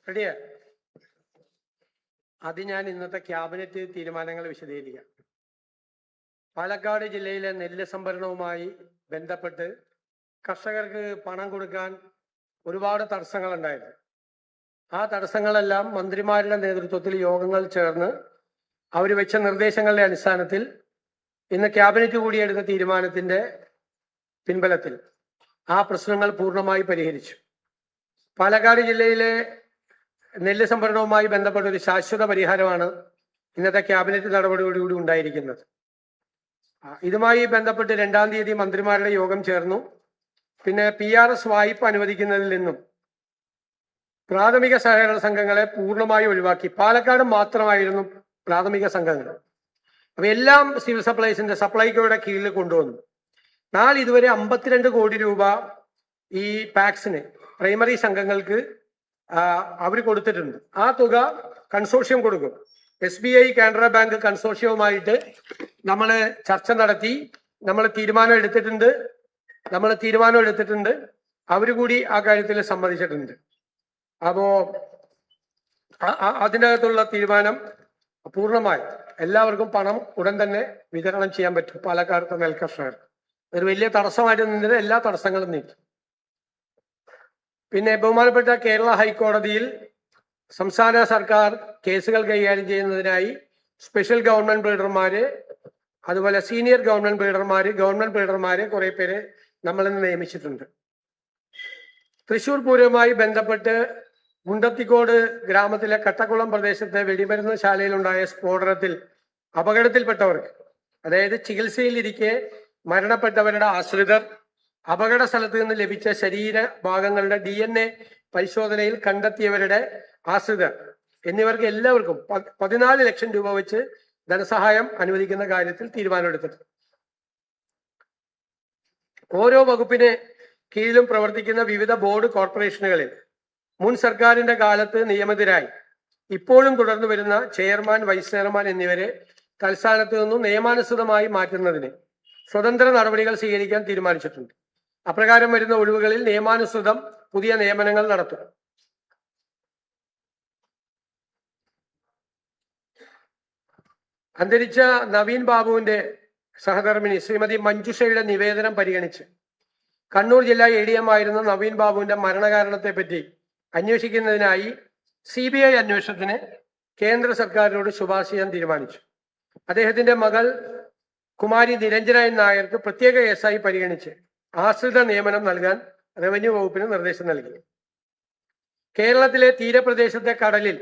റെഡിയാ? അത് ഞാൻ ഇന്നത്തെ ക്യാബിനറ്റ് തീരുമാനങ്ങൾ വിശദീകരിക്കാം. പാലക്കാട് ജില്ലയിലെ നെല്ല് സംഭരണവുമായി ബന്ധപ്പെട്ട് കർഷകർക്ക് പണം കൊടുക്കാൻ ഒരുപാട് തടസ്സങ്ങളുണ്ടായിരുന്നു. ആ തടസ്സങ്ങളെല്ലാം മന്ത്രിമാരുടെ നേതൃത്വത്തിൽ യോഗങ്ങൾ ചേർന്ന് അവർ വെച്ച നിർദ്ദേശങ്ങളുടെ അടിസ്ഥാനത്തിൽ ഇന്ന് ക്യാബിനറ്റ് കൂടി എടുത്ത തീരുമാനത്തിന്റെ പിൻബലത്തിൽ ആ പ്രശ്നങ്ങൾ പൂർണ്ണമായി പരിഹരിച്ചു. പാലക്കാട് ജില്ലയിലെ നെല്ല് സംഭരണവുമായി ബന്ധപ്പെട്ട ഒരു ശാശ്വത പരിഹാരമാണ് ഇന്നത്തെ ക്യാബിനറ്റ് നടപടിയോടുകൂടി ഉണ്ടായിരിക്കുന്നത്. ഇതുമായി ബന്ധപ്പെട്ട് 2-ാം തീയതി മന്ത്രിമാരുടെ യോഗം ചേർന്നു. പിന്നെ PRS വായ്പ അനുവദിക്കുന്നതിൽ നിന്നും പ്രാഥമിക സഹകരണ സംഘങ്ങളെ പൂർണ്ണമായി ഒഴിവാക്കി. പാലക്കാട് മാത്രമായിരുന്നു പ്രാഥമിക സംഘങ്ങൾ. അപ്പൊ എല്ലാം സിവിൽ സപ്ലൈസിന്റെ സപ്ലൈകോയുടെ കീഴിൽ കൊണ്ടുവന്നു. ഇതുവരെ 52 കോടി രൂപ ഈ പാക്സിന് പ്രൈമറി സംഘങ്ങൾക്ക് അവർ കൊടുത്തിട്ടുണ്ട്. ആ തുക കൺസോർഷ്യം കൊടുക്കും. SBI കാനറ ബാങ്ക് കൺസോർഷ്യവുമായിട്ട് നമ്മൾ ചർച്ച നടത്തി നമ്മൾ തീരുമാനം എടുത്തിട്ടുണ്ട്. അവർ കൂടി ആ കാര്യത്തിൽ സമ്മതിച്ചിട്ടുണ്ട്. അപ്പോ അതിനകത്തുള്ള തീരുമാനം പൂർണ്ണമായി എല്ലാവർക്കും പണം ഉടൻ തന്നെ വിതരണം ചെയ്യാൻ പറ്റും. പാലക്കാട് നെൽകർഷകർ ഒരു വലിയ തടസ്സമായിട്ട് നിന്നിട്ട് എല്ലാ തടസ്സങ്ങളും നീക്കി. പിന്നെ ബഹുമാനപ്പെട്ട കേരള ഹൈക്കോടതിയിൽ സംസ്ഥാന സർക്കാർ കേസുകൾ കൈകാര്യം ചെയ്യുന്നതിനായി സ്പെഷ്യൽ ഗവൺമെന്റ് ബ്രീഡർമാര്, അതുപോലെ സീനിയർ ഗവൺമെന്റ് ബ്രീഡർമാര് കുറെ പേര് നമ്മളിന്ന് നിയമിച്ചിട്ടുണ്ട്. തൃശൂർ പൂരവുമായി ബന്ധപ്പെട്ട് മുണ്ടത്തിക്കോട് ഗ്രാമത്തിലെ കട്ടക്കുളം പ്രദേശത്തെ വെടിമരുന്ന് ശാലയിലുണ്ടായ സ്ഫോടനത്തിൽ അപകടത്തിൽപ്പെട്ടവർക്ക്, അതായത് ചികിത്സയിലിരിക്കെ മരണപ്പെട്ടവരുടെ ആശ്രിതർ, അപകട സ്ഥലത്ത് നിന്ന് ലഭിച്ച ശരീര ഭാഗങ്ങളുടെ DNA പരിശോധനയിൽ കണ്ടെത്തിയവരുടെ ആശ്രിതർ എന്നിവർക്ക് എല്ലാവർക്കും 14 ലക്ഷം രൂപ വെച്ച് ധനസഹായം അനുവദിക്കുന്ന കാര്യത്തിൽ തീരുമാനമെടുത്തിട്ടുണ്ട്. ഓരോ വകുപ്പിന് കീഴിലും പ്രവർത്തിക്കുന്ന വിവിധ ബോർഡ് കോർപ്പറേഷനുകളിൽ മുൻ സർക്കാരിന്റെ കാലത്ത് നിയമിതരായി ഇപ്പോഴും തുടർന്നു വരുന്ന ചെയർമാൻ, വൈസ് ചെയർമാൻ എന്നിവരെ തൽസ്ഥാനത്ത് നിന്നും നിയമാനുസൃതമായി മാറ്റുന്നതിന് സ്വതന്ത്ര നടപടികൾ സ്വീകരിക്കാൻ തീരുമാനിച്ചിട്ടുണ്ട്. അപ്രകാരം വരുന്ന ഒഴിവുകളിൽ നിയമാനുസൃതം പുതിയ നിയമനങ്ങൾ നടത്തും. അന്തരിച്ച നവീൻ ബാബുവിന്റെ സഹധർമ്മിണി ശ്രീമതി മഞ്ജുഷയുടെ നിവേദനം പരിഗണിച്ച് കണ്ണൂർ ജില്ലാ ADM ആയിരുന്ന നവീൻ ബാബുവിന്റെ മരണകാരണത്തെ പറ്റി അന്വേഷിക്കുന്നതിനായി CBI അന്വേഷണത്തിന് കേന്ദ്ര സർക്കാരിനോട് ശുപാർശ ചെയ്യാൻ തീരുമാനിച്ചു. അദ്ദേഹത്തിന്റെ മകൾ കുമാരി നിരഞ്ജന നായർക്ക് പ്രത്യേക കേസായി പരിഗണിച്ച് ആശ്രിത നിയമനം നൽകാൻ റവന്യൂ വകുപ്പിന് നിർദ്ദേശം നൽകി. കേരളത്തിലെ തീരപ്രദേശത്തെ കടലിൽ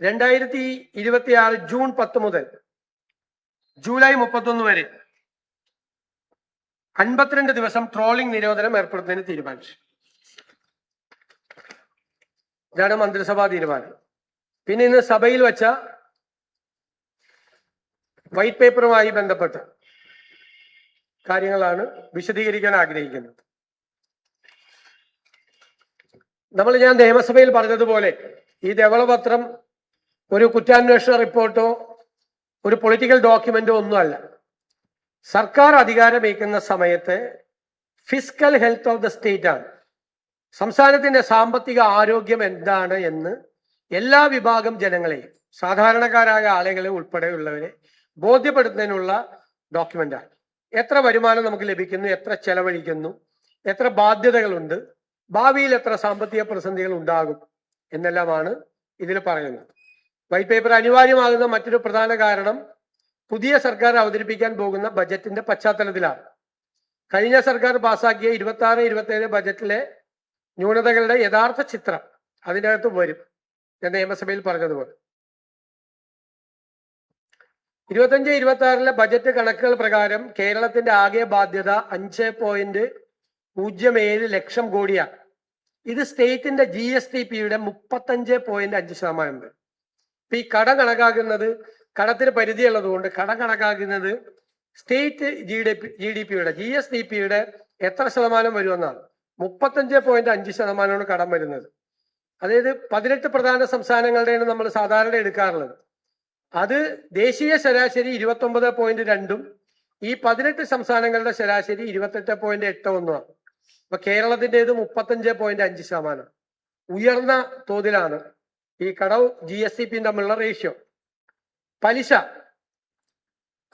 2026 ജൂൺ 10 മുതൽ ജൂലൈ 31 വരെ 52 ദിവസം ട്രോളിംഗ് നിരോധനം ഏർപ്പെടുത്തുന്നതിന് തീരുമാനിച്ചു. ഇതാണ് മന്ത്രിസഭാ തീരുമാനം. പിന്നെ ഇന്ന് സഭയിൽ വച്ച വൈറ്റ് പേപ്പറുമായി ബന്ധപ്പെട്ട കാര്യങ്ങളാണ് വിശദീകരിക്കാൻ ആഗ്രഹിക്കുന്നത്. ഞാൻ നിയമസഭയിൽ പറഞ്ഞതുപോലെ ഈ ധവളപത്രം ഒരു കുറ്റാന്വേഷണ റിപ്പോർട്ടോ ഒരു പൊളിറ്റിക്കൽ ഡോക്യുമെന്റോ ഒന്നുമല്ല. സർക്കാർ അധികാരമേൽക്കുന്ന സമയത്ത് fiscal health of the state ആണ്. സംസ്ഥാനത്തിന്റെ സാമ്പത്തിക ആരോഗ്യം എന്താണ് എന്ന് എല്ലാ വിഭാഗം ജനങ്ങളെയും, സാധാരണക്കാരായ ആളുകളെ ഉൾപ്പെടെയുള്ളവരെ ബോധ്യപ്പെടുത്തുന്നതിനുള്ള ഡോക്യുമെന്റാണ്. എത്ര വരുമാനം നമുക്ക് ലഭിക്കുന്നു, എത്ര ചെലവഴിക്കുന്നു, എത്ര ബാധ്യതകളുണ്ട്, ഭാവിയിൽ എത്ര സാമ്പത്തിക പ്രതിസന്ധികൾ ഉണ്ടാകും എന്നെല്ലാമാണ് ഇതിൽ പറയുന്നത്. വൈറ്റ് പേപ്പർ അനിവാര്യമാകുന്ന മറ്റൊരു പ്രധാന കാരണം പുതിയ സർക്കാർ അവതരിപ്പിക്കാൻ പോകുന്ന ബജറ്റിന്റെ പശ്ചാത്തലത്തിലാണ്. കഴിഞ്ഞ സർക്കാർ പാസാക്കിയ 26-27 ബജറ്റിലെ ന്യൂനതകളുടെ യഥാർത്ഥ ചിത്രം അതിനകത്ത് വരും. ഞാൻ നിയമസഭയിൽ പറഞ്ഞതുപോലെ 25-26 ബജറ്റ് കണക്കുകൾ പ്രകാരം കേരളത്തിന്റെ ആകെ ബാധ്യത 5.07 ലക്ഷം കോടിയാണ്. ഇത് സ്റ്റേറ്റിന്റെ GSTPയുടെ 35.5%. ഇപ്പൊ ഈ കടം കണക്കാക്കുന്നത്, കടത്തിന് പരിധിയുള്ളത് കൊണ്ട് കടം കണക്കാക്കുന്നത് സ്റ്റേറ്റ് GDPയുടെ GSTPയുടെ എത്ര ശതമാനം വരുമെന്നാണ്. 35.5% കടം വരുന്നത്. അതായത് 18 പ്രധാന സംസ്ഥാനങ്ങളുടെയാണ് നമ്മൾ സാധാരണ എടുക്കാറുള്ളത്. അത് ദേശീയ ശരാശരി 29.2 ഈ 18 സംസ്ഥാനങ്ങളുടെ ശരാശരി 28.81. അപ്പൊ കേരളത്തിൻ്റെത് 35.5%. ഉയർന്ന തോതിലാണ് ഈ കടവും GSTPയും തമ്മിലുള്ള റേഷ്യോ. പലിശ,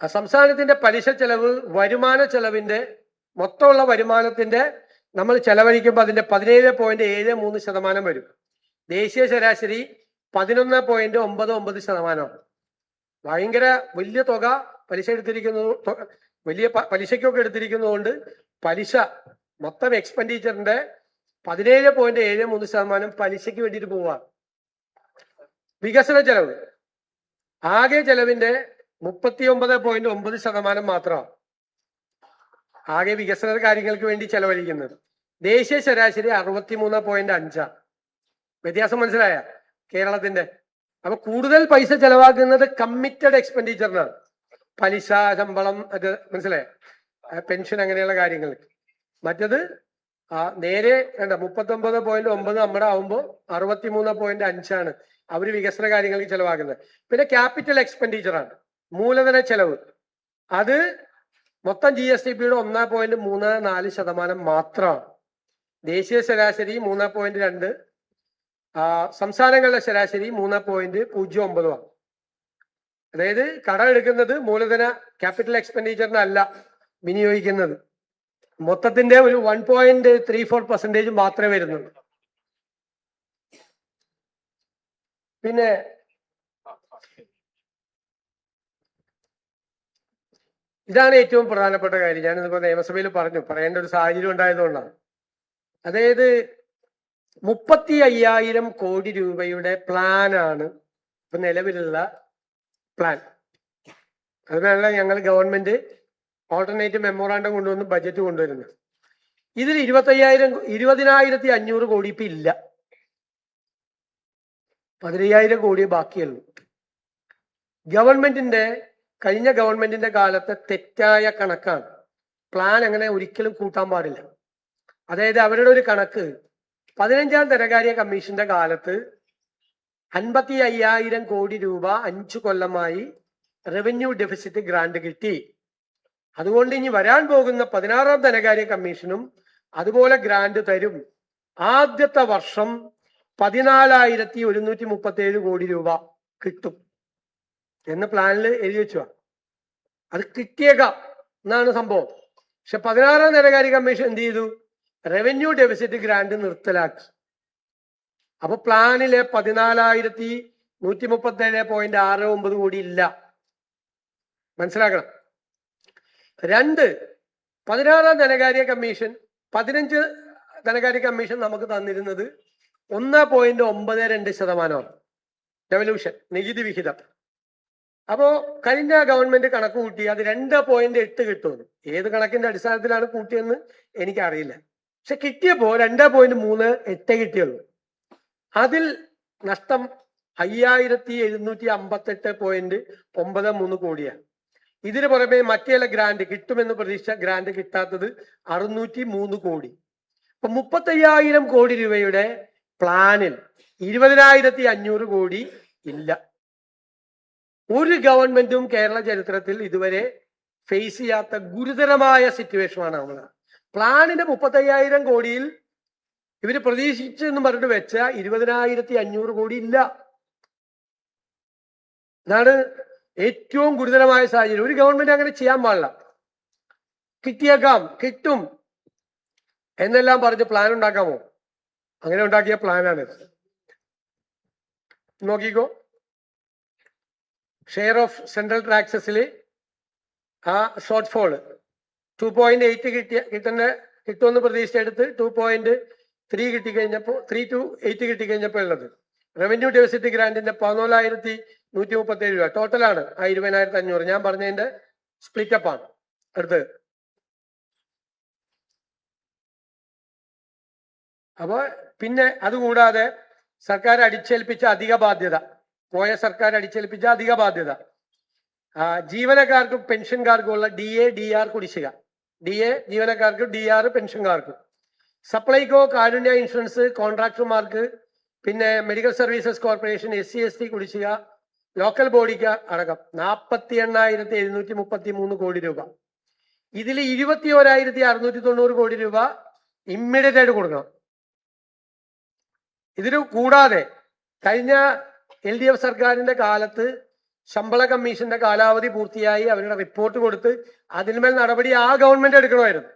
സംസ്ഥാനത്തിന്റെ പലിശ ചെലവ് വരുമാന ചെലവിന്റെ മൊത്തമുള്ള വരുമാനത്തിന്റെ നമ്മൾ ചെലവഴിക്കുമ്പോൾ അതിന്റെ 17.73% വരും. ദേശീയ ശരാശരി 11.99%. ഭയങ്കര വലിയ തുക പലിശ എടുത്തിരിക്കുന്നത്, വലിയ പലിശയ്ക്കൊക്കെ എടുത്തിരിക്കുന്നതുകൊണ്ട് പലിശ മൊത്തം എക്സ്പെൻഡിച്ചറിന്റെ 17.73% പലിശയ്ക്ക് വേണ്ടിയിട്ട് പോവാണ്. വികസന ചെലവ് ആകെ ചെലവിന്റെ 39.9% മാത്രമാണ് ആകെ വികസന കാര്യങ്ങൾക്ക് വേണ്ടി ചെലവഴിക്കുന്നത്. ദേശീയ ശരാശരി 63.5. വ്യത്യാസം മനസ്സിലായ കേരളത്തിന്റെ? അപ്പൊ കൂടുതൽ പൈസ ചെലവാക്കുന്നത് കമ്മിറ്റഡ് എക്സ്പെൻഡിച്ചറിനാണ്. പലിശ, ശമ്പളം, അത് മനസ്സിലായ, പെൻഷൻ, അങ്ങനെയുള്ള കാര്യങ്ങൾക്ക്. മറ്റത് നേരെ 39.9 നമ്മുടെ ആവുമ്പോൾ 63.5 അവര് വികസന കാര്യങ്ങൾക്ക് ചെലവാക്കുന്നത്. പിന്നെ ക്യാപിറ്റൽ എക്സ്പെൻഡിച്ചറാണ്, മൂലധന ചെലവ്. അത് മൊത്തം GSTPയുടെ 1.34% മാത്രമാണ്. ദേശീയ ശരാശരി 3.2, സംസ്ഥാനങ്ങളുടെ ശരാശരി 3.09. അതായത് കടം എടുക്കുന്നത് മൂലധന ക്യാപിറ്റൽ എക്സ്പെൻഡിച്ചറിനല്ല വിനിയോഗിക്കുന്നത്. മൊത്തത്തിന്റെ ഒരു 1.34% മാത്രമേ വരുന്നുള്ളൂ. പിന്നെ ഇതാണ് ഏറ്റവും പ്രധാനപ്പെട്ട കാര്യം. ഞാനിതിപ്പോ നിയമസഭയിൽ പറയേണ്ട ഒരു സാഹചര്യം ഉണ്ടായതുകൊണ്ടാണ്. അതായത് 35,000 കോടി രൂപയുടെ പ്ലാനാണ് ഇപ്പൊ നിലവിലുള്ള പ്ലാൻ. അതിനാണ് ഞങ്ങൾ ഗവൺമെന്റ് ഓൾട്ടർനേറ്റീവ് മെമ്മോറാണ്ടം കൊണ്ടുവന്ന് ബജറ്റ് കൊണ്ടുവരുന്നത്. ഇതിൽ 20,500 കോടി ഇപ്പൊ ഇല്ല. 15,000 കോടിയെ ബാക്കിയുള്ളൂ. കഴിഞ്ഞ ഗവൺമെന്റിന്റെ കാലത്തെ തെറ്റായ കണക്കാണ്. പ്ലാൻ അങ്ങനെ ഒരിക്കലും കൂട്ടാൻ പാടില്ല. അതായത് അവരുടെ ഒരു കണക്ക് 15ാം ധനകാര്യ കമ്മീഷന്റെ കാലത്ത് 55,000 കോടി രൂപ 5 കൊല്ലമായി റവന്യൂ ഡെഫിസിറ്റ് ഗ്രാന്റ് കിട്ടി. അതുകൊണ്ട് ഇനി വരാൻ പോകുന്ന 16ാം ധനകാര്യ കമ്മീഷനും അതുപോലെ ഗ്രാന്റ് തരും. ആദ്യത്തെ വർഷം 14,137 കോടി രൂപ കിട്ടും എന്ന് പ്ലാനിൽ എഴുതി വെച്ചു. അത് കിട്ടിയേക്കാം എന്നാണ് സംഭവം. പക്ഷെ 16ാം ധനകാര്യ കമ്മീഷൻ എന്ത് ചെയ്തു? റവന്യൂ ഡെഫിസിറ്റ് ഗ്രാന്റ് നിർത്തലാക്കി. അപ്പൊ പ്ലാനിലെ 14,137.69 കോടി ഇല്ല. മനസ്സിലാക്കണം. 2, 16ാം ധനകാര്യ കമ്മീഷൻ 15 ധനകാര്യ കമ്മീഷൻ നമുക്ക് തന്നിരുന്നത് 1.92% ഡെവല്യൂഷൻ നികുതി വിഹിതം. അപ്പോ കഴിഞ്ഞ ഗവൺമെന്റ് കണക്ക് കൂട്ടി അത് 2.8 കിട്ടുമെന്ന്. ഏത് കണക്കിന്റെ അടിസ്ഥാനത്തിലാണ് കൂട്ടിയെന്ന് എനിക്കറിയില്ല. പക്ഷെ കിട്ടിയപ്പോ 2.38 കിട്ടിയുള്ളൂ. അതിൽ നഷ്ടം 5,758.93 കോടിയാണ്. ഇതിന് പുറമെ മറ്റേ ഗ്രാന്റ് കിട്ടുമെന്ന് പ്രതീക്ഷിച്ച ഗ്രാന്റ് കിട്ടാത്തത് 603 കോടി. അപ്പൊ 35,000 കോടി രൂപയുടെ പ്ലാനിൽ 20,500 കോടി ഇല്ല. ഒരു ഗവൺമെന്റും കേരള ചരിത്രത്തിൽ ഇതുവരെ ഫേസ് ചെയ്യാത്ത ഗുരുതരമായ സിറ്റുവേഷനാണ് നമ്മൾ. പ്ലാനിന്റെ 35,000 കോടിയിൽ ഇവര് പ്രതീക്ഷിച്ചെന്ന് പറഞ്ഞിട്ട് വെച്ച 20,500 കോടി ഇല്ല. ഇതാണ് ഏറ്റവും ഗുരുതരമായ സാഹചര്യം. ഒരു ഗവൺമെന്റ് അങ്ങനെ ചെയ്യാൻ പാടില്ല. കിട്ടിയേക്കാം, കിട്ടും എന്നെല്ലാം പറഞ്ഞ് പ്ലാൻ ഉണ്ടാക്കാമോ? അങ്ങനെ ഉണ്ടാക്കിയ പ്ലാനാണ്. നോക്കിക്കോ, ഷെയർ ഓഫ് സെൻട്രൽ ടാക്സസിൽ ആ ഷോർട്ട് ഫോള് 2.8 കിട്ടുമെന്ന് പ്രതീക്ഷിച്ചെടുത്ത് 2.3 കിട്ടിക്കഴിഞ്ഞപ്പോൾ 3 to 8 കിട്ടിക്കഴിഞ്ഞപ്പോൾ ഉള്ളത് റവന്യൂ ഡെഫിസിറ്റ് ഗ്രാന്റിന്റെ 14,137 രൂപ ടോട്ടലാണ്. 20,500 ഞാൻ പറഞ്ഞതിന്റെ സ്പ്ലിറ്റപ്പാണ് അടുത്ത്. അപ്പൊ പിന്നെ അതുകൂടാതെ സർക്കാർ അടിച്ചേൽപ്പിച്ച അധിക ബാധ്യത, പോയ സർക്കാർ അടിച്ചേൽപ്പിച്ച അധിക ബാധ്യത, ജീവനക്കാർക്കും പെൻഷൻകാർക്കും ഉള്ള DA DR കുടിശ്ശിക. DA ജീവനക്കാർക്ക്, DR പെൻഷൻകാർക്ക്. സപ്ലൈകോ, കാരുണ്യ ഇൻഷുറൻസ് കോൺട്രാക്ടർമാർക്ക്, പിന്നെ medical services corporation, SC ST കുടിശ്ശിക, ലോക്കൽ ബോഡിക്ക് അടക്കം 48,733 കോടി രൂപ. ഇതിൽ 21,690 കോടി രൂപ ഇമ്മീഡിയറ്റ് ആയിട്ട് കൊടുക്കണം. ഇതിന് കൂടാതെ കഴിഞ്ഞ LDF സർക്കാരിന്റെ കാലത്ത് ശമ്പള കമ്മീഷന്റെ കാലാവധി പൂർത്തിയായി അവരുടെ റിപ്പോർട്ട് കൊടുത്ത് അതിന്മേൽ നടപടി ആ ഗവൺമെന്റ് എടുക്കണമായിരുന്നു.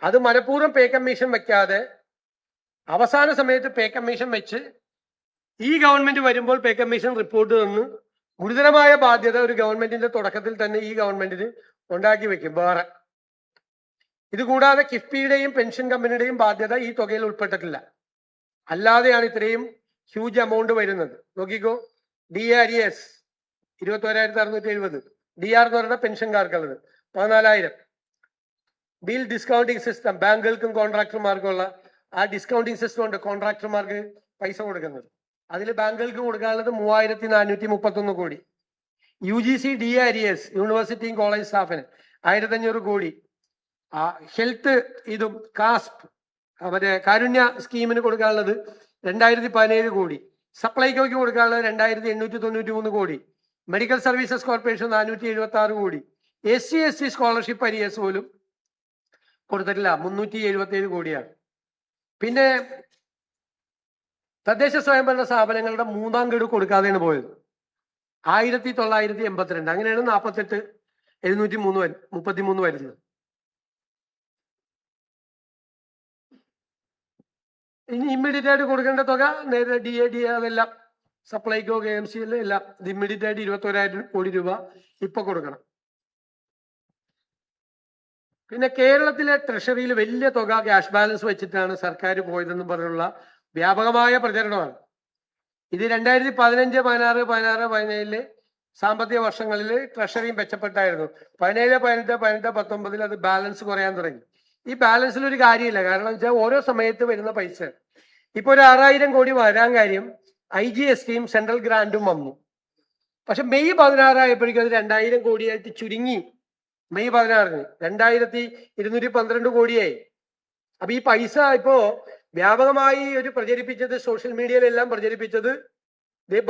അത് മനഃപൂർവ്വം പേ കമ്മീഷൻ വെക്കാതെ അവസാന സമയത്ത് പേ കമ്മീഷൻ വെച്ച് ഈ ഗവൺമെന്റ് വരുമ്പോൾ പേ കമ്മീഷൻ റിപ്പോർട്ട് തന്ന് ഗുരുതരമായ ബാധ്യത ഒരു ഗവൺമെന്റിന്റെ തുടക്കത്തിൽ തന്നെ ഈ ഗവൺമെന്റിന് ഉണ്ടാക്കി വെക്കും വേറെ. ഇത് കൂടാതെ കിഫ്ബിയുടെയും പെൻഷൻ കമ്പനിയുടെയും ബാധ്യത ഈ തുകയിൽ ഉൾപ്പെട്ടിട്ടില്ല. അല്ലാതെയാണ് ഇത്രയും ഹ്യൂജ് എമൗണ്ട് വരുന്നത്. നോക്കിക്കോ, DRES 21,670, DR എന്ന് പറയുന്ന പെൻഷൻകാർക്കുള്ളത് 14,000. ബിൽ ഡിസ്കൗണ്ടിങ് സിസ്റ്റം ബാങ്കുകൾക്കും കോൺട്രാക്ടർമാർക്കുള്ള ആ ഡിസ്കൗണ്ടിങ് സിസ്റ്റം ഉണ്ട് കോൺട്രാക്ടർമാർക്ക് പൈസ കൊടുക്കുന്നത്. അതിൽ ബാങ്കുകൾക്ക് കൊടുക്കാനുള്ളത് 3,431 കോടി. UGC DRES യൂണിവേഴ്സിറ്റിയും കോളേജ് സ്റ്റാഫിന് 1,500 കോടി. ഹെൽത്ത് ഇതും കാസ്പ് മറ്റേ കാരുണ്യ സ്കീമിന് കൊടുക്കാനുള്ളത് 2,017 കോടി. സപ്ലൈകോയ്ക്ക് കൊടുക്കാനുള്ളത് 2,893 കോടി. മെഡിക്കൽ സർവീസസ് കോർപ്പറേഷൻ 476 കോടി. SC/ST സ്കോളർഷിപ്പ് അരിയേഴ്സ് പോലും കൊടുത്തിട്ടില്ല, 377 കോടിയാണ്. പിന്നെ തദ്ദേശ സ്വയംഭരണ സ്ഥാപനങ്ങളുടെ മൂന്നാം ഗഡു കൊടുക്കാതെയാണ് പോയത്, 1982. അങ്ങനെയാണ് 48,733 വരുന്നത്. ഇനി ഇമ്മീഡിയറ്റ് ആയിട്ട് കൊടുക്കേണ്ട തുക നേരെ DAD അതെല്ലാം സപ്ലൈകോ KMC എല്ലാം ഇത് ഇമ്മീഡിയറ്റ് ആയിട്ട് 21,000 കോടി രൂപ ഇപ്പൊ കൊടുക്കണം. പിന്നെ കേരളത്തിലെ ട്രഷറിയിൽ വലിയ തുക ക്യാഷ് ബാലൻസ് വെച്ചിട്ടാണ് സർക്കാർ പോയതെന്ന് പറഞ്ഞുള്ള വ്യാപകമായ പ്രചരണമാണ്. ഇത് 2015, 16, 16, 17 സാമ്പത്തിക വർഷങ്ങളിൽ ട്രഷറിയും മെച്ചപ്പെട്ടായിരുന്നു. 17, 18, 18, 19 അത് ബാലൻസ് കുറയാൻ തുടങ്ങി. ഈ ബാലൻസിൽ ഒരു കാര്യമില്ല. കാരണം വെച്ചാൽ ഓരോ സമയത്ത് വരുന്ന പൈസ ഇപ്പൊ ഒരു 6,000 കോടി വരാൻ കാര്യം IGSTയും സെൻട്രൽ ഗ്രാൻഡും വന്നു. പക്ഷെ മെയ് 16 ആയപ്പോഴേക്കും അത് 2,000 കോടിയായിട്ട് ചുരുങ്ങി. മെയ് 16 2,212 കോടിയായി. അപ്പൊ ഈ പൈസ ഇപ്പോ വ്യാപകമായി ഒരു പ്രചരിപ്പിച്ചത് സോഷ്യൽ മീഡിയയിലെല്ലാം പ്രചരിപ്പിച്ചത്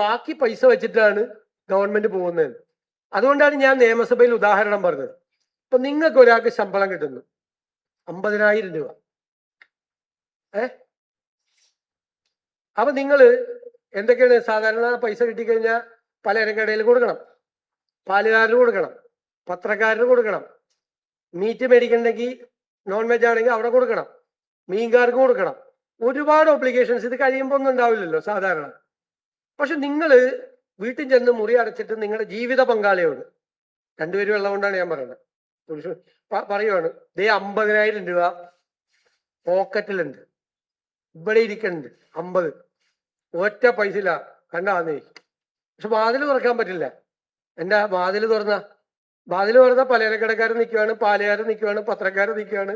ബാക്കി പൈസ വെച്ചിട്ടാണ് ഗവൺമെന്റ് പോകുന്നത്. അതുകൊണ്ടാണ് ഞാൻ നിയമസഭയിൽ ഉദാഹരണം പറഞ്ഞത്. ഇപ്പൊ നിങ്ങൾക്ക് ഒരാൾക്ക് ശമ്പളം കിട്ടുന്നു 50,000 രൂപ. അപ്പൊ നിങ്ങൾ എന്തൊക്കെയാണ് സാധാരണ പൈസ കിട്ടിക്കഴിഞ്ഞാൽ പലചരക്കടയിൽ കൊടുക്കണം, പാലുകാരന് കൊടുക്കണം, പത്രക്കാരന് കൊടുക്കണം, മീറ്റ് മേടിക്കണമെങ്കിൽ നോൺ വെജ് ആണെങ്കിൽ അവിടെ കൊടുക്കണം, മീൻകാർക്ക് കൊടുക്കണം, ഒരുപാട് ഒബ്ലിഗേഷൻസ്. ഇത് കഴിയുമ്പോൾ ഒന്നും ഉണ്ടാവില്ലല്ലോ സാധാരണ. പക്ഷെ നിങ്ങൾ വീട്ടിൽ ചെന്ന് മുറി അടച്ചിട്ട് നിങ്ങളുടെ ജീവിത പങ്കാളിയോട്, രണ്ടുപേരും ഉള്ളതുകൊണ്ടാണ് ഞാൻ പറയുന്നത്, പറയുവാണ് 50,000 രൂപ പോക്കറ്റിലുണ്ട്, ഇവിടെ ഇരിക്കുന്നുണ്ട് 50, ഒറ്റ പൈസ ഇല്ല, കണ്ടാന്നേ. പക്ഷെ വാതിൽ തുറക്കാൻ പറ്റില്ല. എൻ്റെ വാതിൽ തുറന്ന പലചരക്കടക്കാർ നിൽക്കുവാണ്, പാലുകാർ നിൽക്കുവാണ്, പത്രക്കാർ നിൽക്കുവാണ്,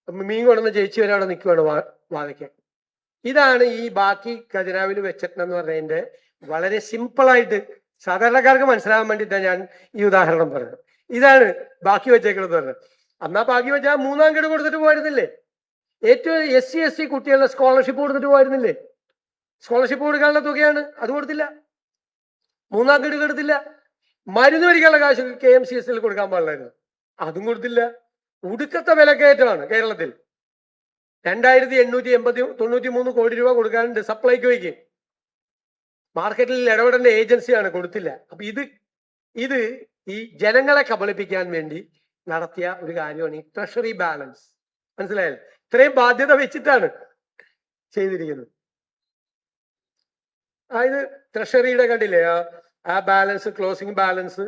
മീൻ കൊണ്ടുവന്ന് ജയിച്ചു വരെ അവിടെ നിൽക്കുവാണ് വാതിക്കാൻ. ഇതാണ് ഈ ബാക്കി ഖജനാവിൽ വെച്ചിട്ടെന്ന് പറഞ്ഞതിന്റെ വളരെ സിമ്പിളായിട്ട് സാധാരണക്കാർക്ക് മനസ്സിലാകാൻ വേണ്ടിയിട്ടാണ് ഞാൻ ഈ ഉദാഹരണം പറഞ്ഞത്. ഇതാണ് ബാക്കി വെച്ചേക്കണെന്ന് പറഞ്ഞത്. എന്നാ ബാക്കി വെച്ചാൽ മൂന്നാം ഗഡു കൊടുത്തിട്ട് പോയിരുന്നില്ലേ? ഏറ്റവും SC/ST കുട്ടികളുടെ സ്കോളർഷിപ്പ് കൊടുത്തിട്ട് പോയിരുന്നില്ലേ? സ്കോളർഷിപ്പ് കൊടുക്കാനുള്ള തുകയാണ്, അത് കൊടുത്തില്ല. മൂന്നാം ഗഡു കൊടുത്തില്ല. മരുന്ന് മേടിക്കാനുള്ള കാശ് KMCSL കൊടുക്കാൻ പാടില്ലായിരുന്നു, അതും കൊടുത്തില്ല. ഒടുക്കത്തെ വിലക്കയറ്റമാണ് കേരളത്തിൽ. 2,893 കോടി രൂപ കൊടുക്കാനുണ്ട് സപ്ലൈകോയ്ക്ക്. മാർക്കറ്റിൽ ഇടപെടേണ്ട ഏജൻസിയാണ്, കൊടുത്തില്ല. അപ്പൊ ഇത് ഈ ജനങ്ങളെ കബളിപ്പിക്കാൻ വേണ്ടി നടത്തിയ ഒരു കാര്യമാണ് ഈ ട്രഷറി ബാലൻസ്. മനസ്സിലായല്ലോ? ഇത്രയും ബാധ്യത വെച്ചിട്ടാണ് ചെയ്തിരിക്കുന്നത്. ഇത് ട്രഷറിയുടെ കണ്ടില്ലേ ആ ബാലൻസ്, ക്ലോസിംഗ് ബാലൻസ്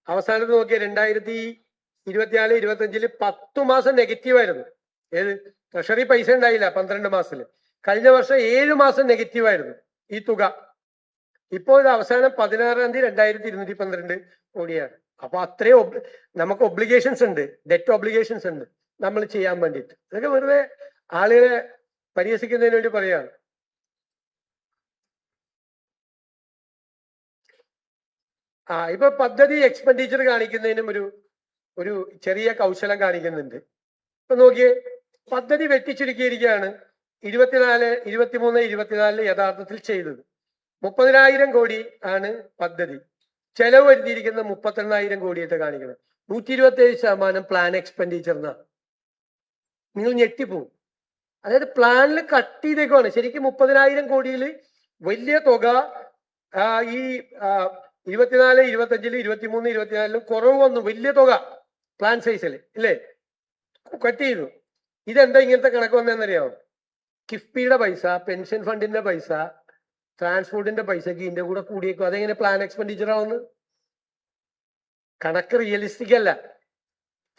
അവസാനത്ത് നോക്കിയ 2024, 25 10 മാസം നെഗറ്റീവായിരുന്നു. ഏത് ട്രഷറി പൈസ ഉണ്ടായില്ല 12 മാസത്തില്. കഴിഞ്ഞ വർഷം 7 മാസം നെഗറ്റീവായിരുന്നു ഈ തുക. ഇപ്പോൾ ഇത് അവസാനം 16-ാം തീയതി 2,212 കോടിയാണ്. അപ്പൊ അത്രയും നമുക്ക് ഒബ്ലിഗേഷൻസ് ഉണ്ട്, ഡെറ്റ് ഒബ്ലിഗേഷൻസ് ഉണ്ട് നമ്മൾ ചെയ്യാൻ വേണ്ടിയിട്ട്. ഇതൊക്കെ വെറുതെ ആളുകളെ പരിഹസിക്കുന്നതിന് വേണ്ടി പറയാണ്. ഇപ്പൊ പദ്ധതി എക്സ്പെൻഡിച്ചർ കാണിക്കുന്നതിനും ഒരു ചെറിയ കൗശലം കാണിക്കുന്നുണ്ട്. ഇപ്പൊ നോക്കിയേ, പദ്ധതി വെട്ടിച്ചുരുക്കിയിരിക്കുകയാണ്. 24, 23, 24 യഥാർത്ഥത്തിൽ ചെയ്തത് 30,000 കോടി ആണ് പദ്ധതി. ചെലവ് വരുത്തിയിരിക്കുന്നത് 38,000 കോടിയായിട്ട് കാണിക്കണം. 127% പ്ലാൻ എക്സ്പെൻഡിച്ചർ എന്നാണ്. നിങ്ങൾ ഞെട്ടിപ്പോവും. അതായത് പ്ലാനിൽ കട്ട് ചെയ്തേക്കുവാണ്. ശരിക്കും 30,000 കോടിയിൽ വലിയ തുക ഈ 24, 25, 23, 24 കുറവ് വന്നു. വലിയ തുക പ്ലാൻ സൈസിൽ ഇല്ലേ, കട്ട് ചെയ്തു. ഇതെന്താ ഇങ്ങനത്തെ കണക്ക് വന്നതെന്നറിയാമോ? കിഫ്ബിയുടെ പൈസ, പെൻഷൻ ഫണ്ടിന്റെ പൈസ, ട്രാൻസ്പോർട്ടിന്റെ പൈസക്ക് ഇതിന്റെ കൂടെ കൂടിയേക്കും. അതെങ്ങനെ പ്ലാൻ എക്സ്പെൻഡിച്ചർ ആവുന്നു? കണക്ക് റിയലിസ്റ്റിക് അല്ല.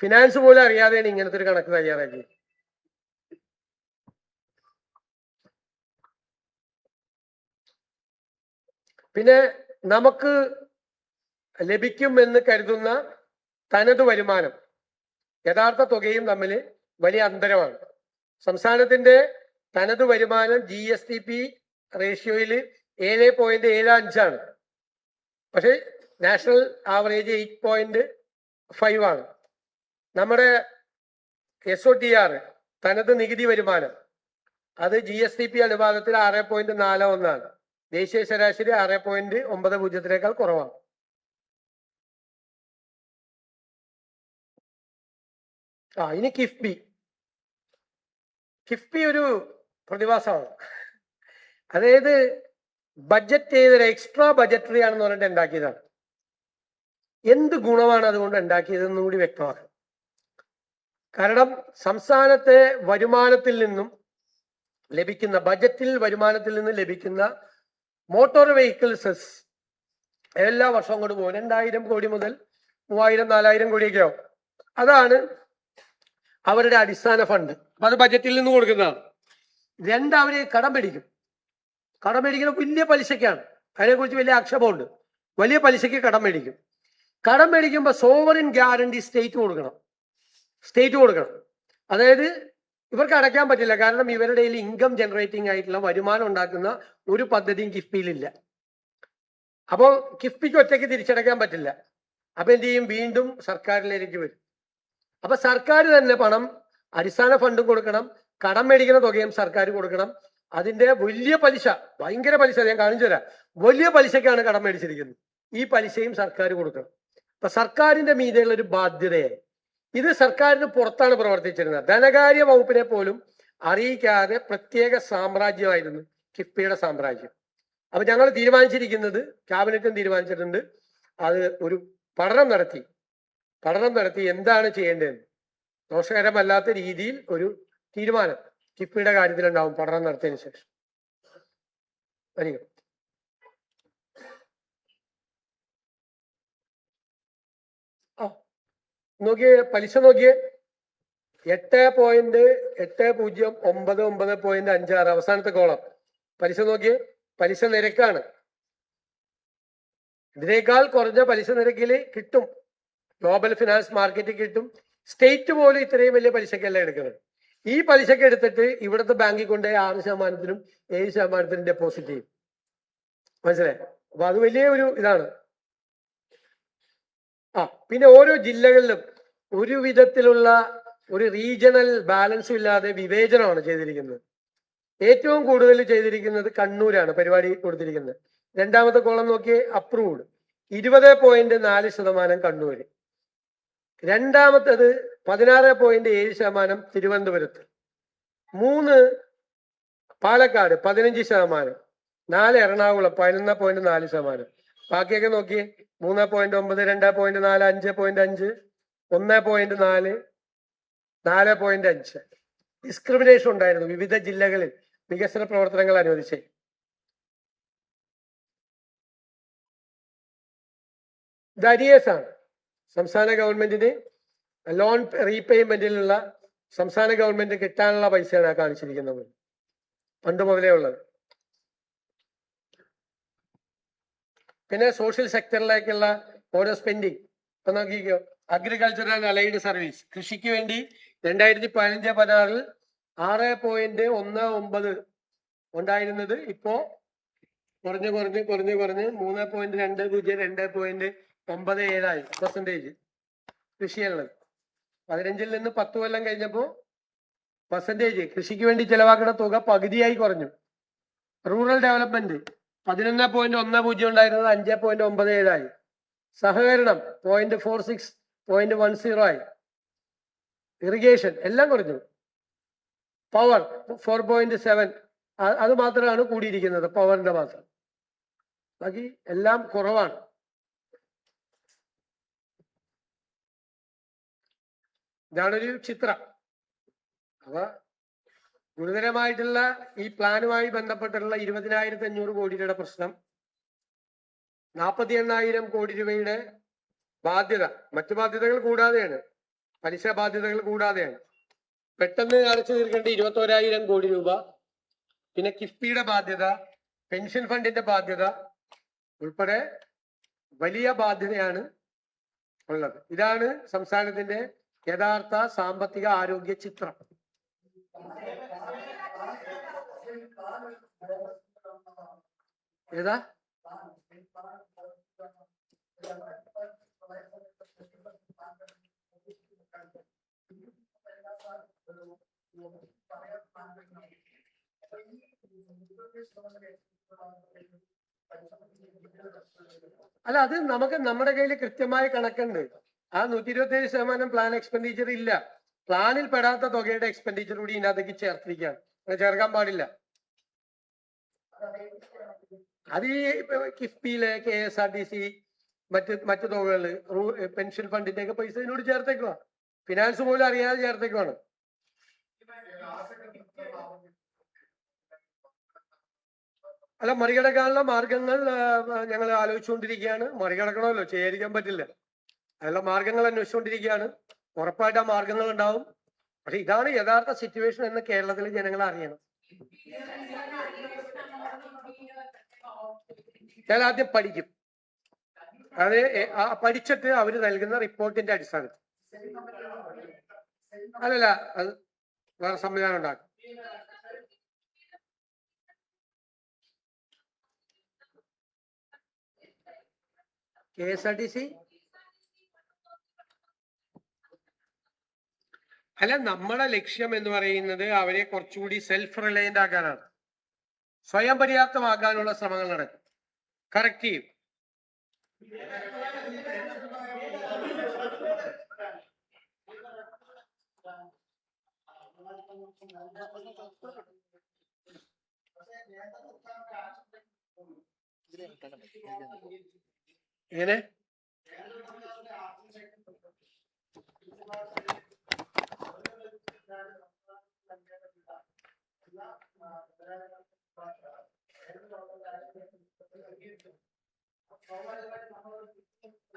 ഫിനാൻസ് പോലും അറിയാതെയാണ് ഇങ്ങനത്തെ ഒരു കണക്ക് തയ്യാറാക്കി. പിന്നെ നമുക്ക് ലഭിക്കും എന്ന് കരുതുന്ന തനത് വരുമാനം യഥാർത്ഥ തുകയും തമ്മിൽ വലിയ അന്തരമാണ്. സംസ്ഥാനത്തിന്റെ തനത് വരുമാനം GSTP റേഷ്യോയിൽ 7.75 പക്ഷെ നാഷണൽ ആവറേജ് 8.5 ആണ്. നമ്മുടെ SOTR തനത് നികുതി വരുമാനം അത് GSTP അനുപാതത്തിൽ 6.41 ദേശീയ ശരാശരി 6.90 കുറവാണ്. ഇനി കിഫ്ബി ഒരു പ്രതിഭാസമാണ്. അതായത് ബഡ്ജറ്റ് ചെയ്തൊരു എക്സ്ട്രാ ബഡ്ജറ്ററി ആണെന്ന് പറഞ്ഞിട്ട് ഉണ്ടാക്കിയതാണ്. എന്ത് ഗുണമാണ് അതുകൊണ്ട് ഉണ്ടാക്കിയതെന്നും കൂടി വ്യക്തമാക്കണം. കാരണം സംസ്ഥാനത്തെ വരുമാനത്തിൽ നിന്നും ലഭിക്കുന്ന വരുമാനത്തിൽ നിന്ന് ലഭിക്കുന്ന മോട്ടോർ വെഹിക്കിൾ സെസ് എല്ലാ വർഷവും കൊണ്ട് പോകും. 2,000 കോടി മുതൽ 3,000, 4,000 കോടിയൊക്കെ ആവും. അതാണ് അവരുടെ അടിസ്ഥാന ഫണ്ട്. അപ്പൊ അത് ബജറ്റിൽ നിന്ന് കൊടുക്കുന്നതാണ്. അവര് കടം മേടിക്കുന്ന വലിയ പലിശക്കാണ്. അതിനെക്കുറിച്ച് വലിയ ആക്ഷേപമുണ്ട്. വലിയ പലിശയ്ക്ക് കടം മേടിക്കുമ്പോൾ സോവറിൻ ഗ്യാരണ്ടി സ്റ്റേറ്റ് കൊടുക്കണം. അതായത് ഇവർക്ക് അടയ്ക്കാൻ പറ്റില്ല. കാരണം ഇവരുടെ ഇൻകം ജനറേറ്റിംഗ് ആയിട്ടുള്ള വരുമാനം ഉണ്ടാക്കുന്ന ഒരു പദ്ധതിയും കിഫ്ബിയിലില്ല. അപ്പോൾ കിഫ്ബിക്ക് ഒറ്റയ്ക്ക് തിരിച്ചടയ്ക്കാൻ പറ്റില്ല. അപ്പൊ എന്ത് ചെയ്യും? വീണ്ടും സർക്കാരിലേക്ക് വരും. അപ്പൊ സർക്കാർ തന്നെ പണം, അടിസ്ഥാന ഫണ്ടും കൊടുക്കണം, കടം മേടിക്കുന്ന തുകയും സർക്കാർ കൊടുക്കണം. അതിന്റെ വലിയ പലിശ, ഭയങ്കര പലിശ, ഞാൻ കാണിച്ചു തരാം. വലിയ പലിശക്കാണ് കടം മേടിച്ചിരിക്കുന്നത്. ഈ പലിശയും സർക്കാർ കൊടുക്കണം. അപ്പൊ സർക്കാരിന്റെ മീതെയുള്ള ഒരു ബാധ്യതയായി. ഇത് സർക്കാരിന് പുറത്താണ് പ്രവർത്തിച്ചിരുന്നത്. ധനകാര്യ വകുപ്പിനെ പോലും അറിയിക്കാതെ പ്രത്യേക സാമ്രാജ്യമായിരുന്നു കിഫ്ബിയുടെ സാമ്രാജ്യം. അപ്പൊ ഞങ്ങൾ ക്യാബിനറ്റും തീരുമാനിച്ചിട്ടുണ്ട്, അത് ഒരു പഠനം നടത്തി എന്താണ് ചെയ്യേണ്ടതെന്ന്. ദോഷകരമല്ലാത്ത രീതിയിൽ ഒരു തീരുമാനം കിഫ്ബിയുടെ കാര്യത്തിലുണ്ടാവും പഠനം നടത്തിയതിനു ശേഷം. വരിക. പലിശ നോക്കിയേ. 8.809.56 അവസാനത്തെ കോളം. പലിശ നോക്കിയേ. പലിശ നിരക്കാണ്. ഇതിനേക്കാൾ കുറഞ്ഞ പലിശ നിരക്കിൽ കിട്ടും. ഗ്ലോബൽ ഫിനാൻസ് മാർക്കറ്റിൽ കിട്ടും. സ്റ്റേറ്റ് പോലും ഇത്രയും വലിയ പലിശക്കല്ല എടുക്കുന്നത്. ഈ പലിശക്ക് എടുത്തിട്ട് ഇവിടുത്തെ ബാങ്കിൽ കൊണ്ട് 6%, 7% ഡെപ്പോസിറ്റ് ചെയ്യും. മനസ്സിലായി? അപ്പൊ അത് വലിയ ഒരു ഇതാണ്. പിന്നെ ഓരോ ജില്ലകളിലും ഒരു വിധത്തിലുള്ള ഒരു റീജിയണൽ ബാലൻസും ഇല്ലാതെ വിവേചനമാണ് ചെയ്തിരിക്കുന്നത്. ഏറ്റവും കൂടുതൽ ചെയ്തിരിക്കുന്നത് കണ്ണൂരാണ് പരിപാടി കൊടുത്തിരിക്കുന്നത്. രണ്ടാമത്തെ കോളം നോക്കിയേ. അപ്രൂവ്ഡ് 20.4% കണ്ണൂര്. രണ്ടാമത്തേത് 16.7% തിരുവനന്തപുരത്ത്. 3 പാലക്കാട് 15%. 4 എറണാകുളം 11.4%. ബാക്കിയൊക്കെ നോക്കിയേ. 3.9, 2.4, 5.5, 1.4, 4.5. ഡിസ്ക്രിമിനേഷൻ ഉണ്ടായിരുന്നു വിവിധ ജില്ലകളിൽ വികസന പ്രവർത്തനങ്ങൾ അനുവദിച്ചേ. ഇത് അരിയേഴ്സ് ആണ്. സംസ്ഥാന ഗവൺമെന്റിന് ലോൺ റീപേയ്മെന്റിലുള്ള സംസ്ഥാന ഗവൺമെന്റ് കിട്ടാനുള്ള പൈസയാണ് കാണിച്ചിരിക്കുന്നത്, പണ്ട് മുതലേ ഉള്ളത്. പിന്നെ സോഷ്യൽ സെക്ടറിലേക്കുള്ള ഓരോ സ്പെൻഡിങ് ഇപ്പൊ നോക്കിക്കോ. അഗ്രികൾച്ചർ ആൻഡ് അലൈഡ് സർവീസ്, കൃഷിക്ക് വേണ്ടി 2015-16 6.19 ഉണ്ടായിരുന്നത് ഇപ്പോ കുറഞ്ഞ് 3.20, 2.97% കൃഷിയുള്ളത്. 15-ൽ നിന്ന് 10 കൊല്ലം കഴിഞ്ഞപ്പോ പെർസെൻറ്റേജ് കൃഷിക്ക് വേണ്ടി ചെലവാക്കുന്ന തുക പകുതിയായി കുറഞ്ഞു. റൂറൽ ഡെവലപ്മെന്റ് 11.10 ഉണ്ടായിരുന്നത് 5.97 സഹകരണം 0.46, 0.10 ഇറിഗേഷൻ എല്ലാം കുറഞ്ഞു. പവർ 4.7, അത് മാത്രമാണ് കൂടിയിരിക്കുന്നത്, പവറിന്റെ മാത്രം. ബാക്കി എല്ലാം കുറവാണ്. ഇതാണൊരു ചിത്രം. അപ്പൊ ഗുരുതരമായിട്ടുള്ള ഈ പ്ലാനുമായി ബന്ധപ്പെട്ടുള്ള 20,500 കോടി രൂപയുടെ പ്രശ്നം, 48,000 കോടി രൂപയുടെ ബാധ്യത, മറ്റു ബാധ്യതകൾ കൂടാതെയാണ്, പലിശ ബാധ്യതകൾ കൂടാതെയാണ്. പെട്ടെന്ന് അടച്ചു തീർക്കേണ്ട 21,000 കോടി രൂപ, പിന്നെ കിഫ്ബിയുടെ ബാധ്യത, പെൻഷൻ ഫണ്ടിന്റെ ബാധ്യത ഉൾപ്പെടെ വലിയ ബാധ്യതയാണ് ഉള്ളത്. ഇതാണ് സംസ്ഥാനത്തിന്റെ യഥാർത്ഥ സാമ്പത്തിക ആരോഗ്യ ചിത്രം. ഏതാ? അല്ല, അത് നമുക്ക് നമ്മുടെ കയ്യിൽ കൃത്യമായ കണക്കുണ്ട്. ആ 127% പ്ലാൻ എക്സ്പെൻഡിച്ചർ ഇല്ല. പ്ലാനിൽ പെടാത്ത തുകയുടെ എക്സ്പെൻഡിച്ചർ കൂടി ഇതിനകത്തേക്ക് ചേർത്തിരിക്കുകയാണ്. ചേർക്കാൻ പാടില്ല. അത് ഈ കിഫ്ബിയിലെ KSRTC മറ്റു തുകകള്, പെൻഷൻ ഫണ്ടിന്റെ ഒക്കെ പൈസ ഇതിനോട് ചേർത്തേക്കുവാ. ഫിനാൻസ് പോലും അറിയാതെ ചേർത്തേക്കുവാണ്. അല്ല, മറികടക്കാനുള്ള മാർഗങ്ങൾ ഞങ്ങൾ ആലോചിച്ചുകൊണ്ടിരിക്കുകയാണ്. മറികടക്കണമല്ലോ, ചെയ്യാതിരിക്കാൻ പറ്റില്ല. അതിനുള്ള മാർഗങ്ങൾ അന്വേഷിച്ചുകൊണ്ടിരിക്കുകയാണ്. ഉറപ്പായിട്ട് ആ മാർഗങ്ങൾ ഉണ്ടാവും. പക്ഷെ ഇതാണ് യഥാർത്ഥ സിറ്റുവേഷൻ എന്ന് കേരളത്തിലെ ജനങ്ങൾ അറിയണം. ഞാൻ ആദ്യം പഠിക്കും. അത് പഠിച്ചിട്ട് അവർ നൽകുന്ന റിപ്പോർട്ടിന്റെ അടിസ്ഥാനത്തിൽ. അല്ലല്ല, അത് വേറെ സംവിധാനം ഉണ്ടാക്കും. KSRTC അല്ല, നമ്മുടെ ലക്ഷ്യം എന്ന് പറയുന്നത് അവരെ കുറച്ചുകൂടി സെൽഫ് റിലയന്റ് ആക്കാനാണ്, സ്വയം പര്യാപ്തമാക്കാനുള്ള ശ്രമങ്ങൾ നടക്കും. കറക്റ്റ് ചെയ്യും. എങ്ങനെ?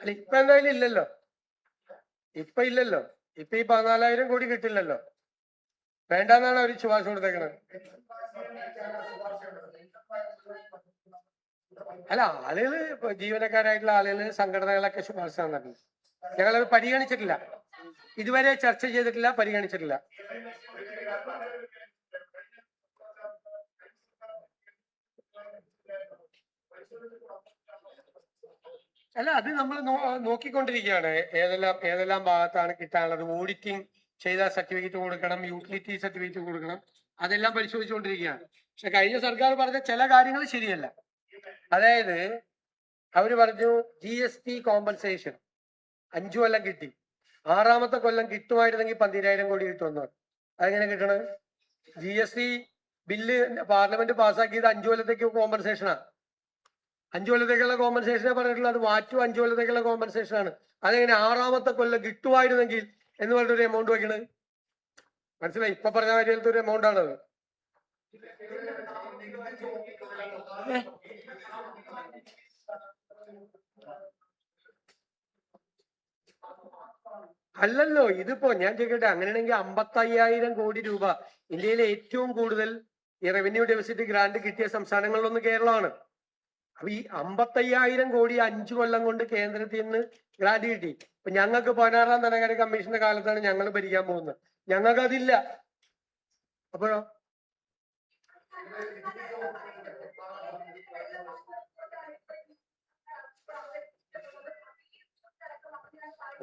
അല്ല, ഇപ്പൊ എന്തായാലും ഇല്ലല്ലോ. ഇപ്പൊ ഈ 14,000 കോടി കിട്ടില്ലല്ലോ. വേണ്ടെന്നാണ് അവർ ശുപാർശ കൊടുത്തേക്കണത്. അല്ല, ആളുകള് ജീവനക്കാരായിട്ടുള്ള ആളുകള്, സംഘടനകളൊക്കെ ശുപാർശ തന്നിട്ടുണ്ട്. ഞങ്ങളത് പരിഗണിച്ചിട്ടില്ല, ഇതുവരെ ചർച്ച ചെയ്തിട്ടില്ല, പരിഗണിച്ചിട്ടില്ല. അല്ല, അത് നമ്മൾ നോക്കിക്കൊണ്ടിരിക്കുകയാണ്. ഏതെല്ലാം ഭാഗത്താണ് കിട്ടാനുള്ളത്. ഓഡിറ്റിംഗ് ചെയ്ത സർട്ടിഫിക്കറ്റ് കൊടുക്കണം, യൂട്ടിലിറ്റി സർട്ടിഫിക്കറ്റ് കൊടുക്കണം, അതെല്ലാം പരിശോധിച്ചുകൊണ്ടിരിക്കുകയാണ്. പക്ഷെ കഴിഞ്ഞ സർക്കാർ പറഞ്ഞ ചില കാര്യങ്ങൾ ശരിയല്ല. അതായത് അവര് പറഞ്ഞു GST കോമ്പൻസേഷൻ 5 കൊല്ലം കിട്ടി, 6ാമത്തെ കൊല്ലം കിട്ടുമായിരുന്നെങ്കിൽ 12,000 കോടി കിട്ടുമെന്ന്. അതെങ്ങനെ കിട്ടണത്? GST ബില്ല് പാർലമെന്റ് പാസ്സാക്കിയത് 5 കൊല്ലത്തേക്ക് കോമ്പൻസേഷനാണ്. 5 കൊല്ലത്തേക്കുള്ള കോമ്പൻസേഷനെ പറഞ്ഞിട്ടുള്ള അത് വാറ്റും 5 കൊല്ലത്തേക്കുള്ള കോമ്പൻസേഷൻ ആണ്. അതെങ്ങനെ 6ാമത്തെ കൊല്ലം കിട്ടുമായിരുന്നെങ്കിൽ എന്ന് പറഞ്ഞൊരു എമൗണ്ട് വയ്ക്കണത്? മനസ്സിലായി? ഇപ്പൊ പറഞ്ഞ കാര്യത്തിലത്തെ ഒരു എമൗണ്ട് ആണത്. അല്ലല്ലോ, ഇതിപ്പോ ഞാൻ ചോദിക്കട്ടെ, അങ്ങനെയാണെങ്കിൽ 55,000 കോടി രൂപ ഇന്ത്യയിലെ ഏറ്റവും കൂടുതൽ ഈ റവന്യൂ ഡെഫിസിറ്റ് ഗ്രാന്റ് കിട്ടിയ സംസ്ഥാനങ്ങളിലൊന്ന് കേരളമാണ്. അപ്പൊ ഈ 55,000 കോടി 5 കൊല്ലം കൊണ്ട് കേന്ദ്രത്തിൽ നിന്ന് ഗ്രാന്റ് കിട്ടി. ഇപ്പൊ ഞങ്ങൾക്ക് 16ാം ധനകാര്യ കമ്മീഷന്റെ കാലത്താണ് ഞങ്ങൾ ഭരിക്കാൻ പോകുന്നത്. ഞങ്ങൾക്ക് അതില്ല. അപ്പോഴോ?